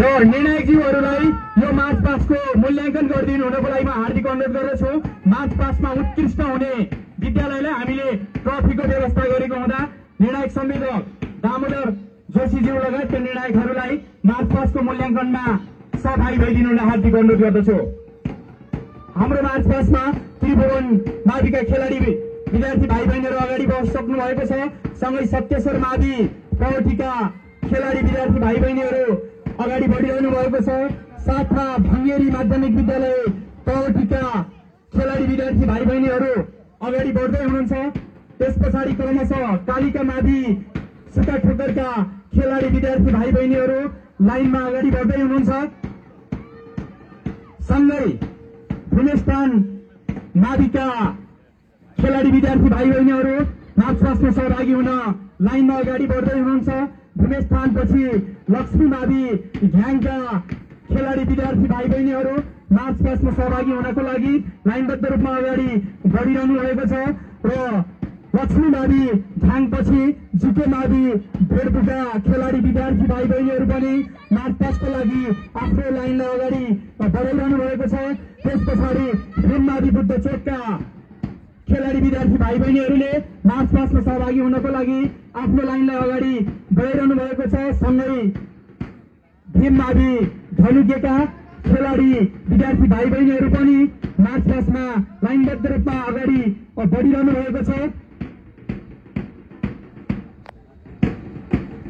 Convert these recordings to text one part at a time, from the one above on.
र निर्णायकज्यूहरूलाई यो मार्च पासको मूल्याङ्कन गरिदिनु हुनको लागि म हार्दिक अनुरोध गर्दछु। मार्च पासमा उत्कृष्ट हुने विद्यालयलाई हामीले ट्रफीको व्यवस्था गरेको हुँदा निर्णायक संविधायक दामोदर जोशीज्यू लगायतका निर्णायकहरूलाई मार्च पासको मूल्याङ्कनमा सहभागी भइदिनु हुन हार्दिक अनुरोध गर्दछु। हाम्रो मार्च पासमा त्रिभुवन माविका खेलाडी विद्यार्थी भाइ बहिनीहरू अगाडि बसिसक्नु भएको छ। सँगै सत्येश्वर मावि पौठीका खेलाडी विद्यार्थी भाइ बहिनीहरू अगाडि बढिरहनु भएको छ। साथमा भङ्गेरी माध्यमिक विद्यालय पौठीका खेलाडी विद्यार्थी भाइ बहिनीहरू अगाडि बढ्दै हुनुहुन्छ। त्यस पछाडि क्रमशः कालिका मावि सुका ठोकरका खेलाडी विद्यार्थी भाइ बहिनीहरू लाइनमा अगाडि बढ्दै हुनुहुन्छ। सँगै भूमेस्थान माविका खेलाडी विद्यार्थी भाइ बहिनीहरू मार्च पासमा सहभागी हुन लाइनमा अगाडि बढ्दै हुनुहुन्छ। भूमेस्थानपछि लक्ष्मी मावि घ्याङका खेलाडी विद्यार्थी भाइ बहिनीहरू मार्च पासमा सहभागी हुनको लागि लाइनबद्ध रूपमा अगाडि बढिरहनु भएको छ। र लक्ष्मी मावि घ्याङपछि जुके मावि भेडबुका खेलाडी विद्यार्थी भाइ बहिनीहरू पनि मार्च पासको लागि आफ्नो लाइनलाई अगाडि बढाइरहनु भएको छ। त्यस पछाडि भीम मावि बुद्ध चोकका खेलाडी विद्यार्थी भाइ बहिनीहरूले मार्च पासमा सहभागी हुनको लागि आफ्नो लाइनलाई अगाडि बढाइरहनु भएको छ। सँगै भीम मावि धनुकेका खेलाडी विद्यार्थी भाइ बहिनीहरू पनि मार्च पासमा लाइनबद्ध रूपमा अगाडि बढिरहनु भएको छ।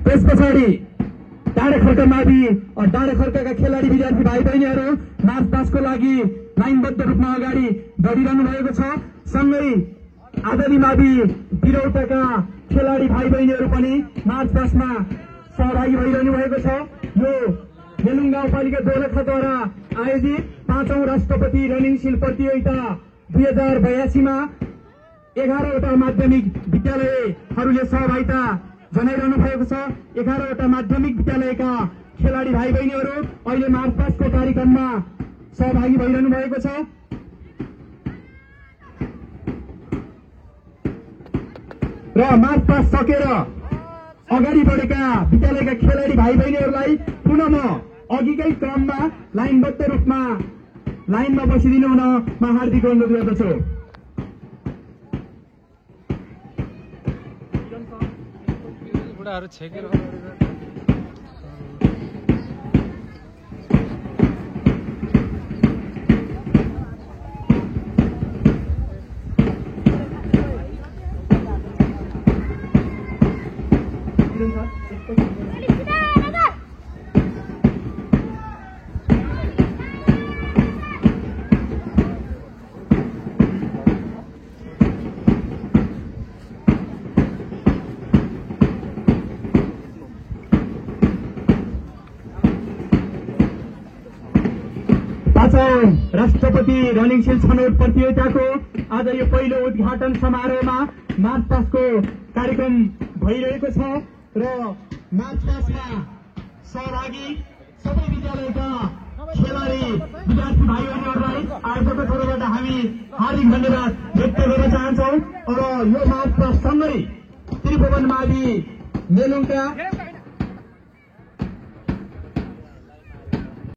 त्यस पछाडि डाँडाखर्क मावि डाँडाखर्कका खेलाडी विद्यार्थी भाइ बहिनीहरू मार्च पासको लागि लाइनबद्ध रूपमा अगाडि बढिरहनु भएको छ। सँगै आदली मावि बिरौटाका खेलाडी भाइ बहिनीहरू पनि मार्च पासमा सहभागी भइरहनु भएको छ। यो मेलुङ गाउँपालिका दोलखाद्वारा आयोजित 5औं राष्ट्रपति रनिङशील प्रतियोगिता 2082 मा 11वटा माध्यमिक विद्यालयहरूले सहभागिता जनाइरहनु भएको छ। 11वटा माध्यमिक विद्यालयका खेलाडी भाइ बहिनीहरू अहिले मार्च पासको कार्यक्रममा सहभागी भइरहनु भएको छ। र मार्च पास सकेर अगाडि बढेका विद्यालयका खेलाडी भाइ बहिनीहरूलाई पुनः म अघिकै क्रममा लाइनबद्ध रूपमा लाइनमा बसिदिनु हुन म हार्दिक अनुरोध गर्दछु। राष्ट्रपति रनिङशील छनौट प्रतियोगिताको आज यो पहिलो उद्घाटन समारोहमा मार्च पासको कार्यक्रम भइरहेको छ। र मार्च पासमा सहभागी सबै विद्यालयका खेलाडी विद्यार्थी भाइ बहिनीहरूलाई आयोजकको तर्फबाट हामी हार्दिक धन्यवाद व्यक्त गर्न चाहन्छौँ। र यो मार्च पास सँगै त्रिभुवन मावि मेलुङका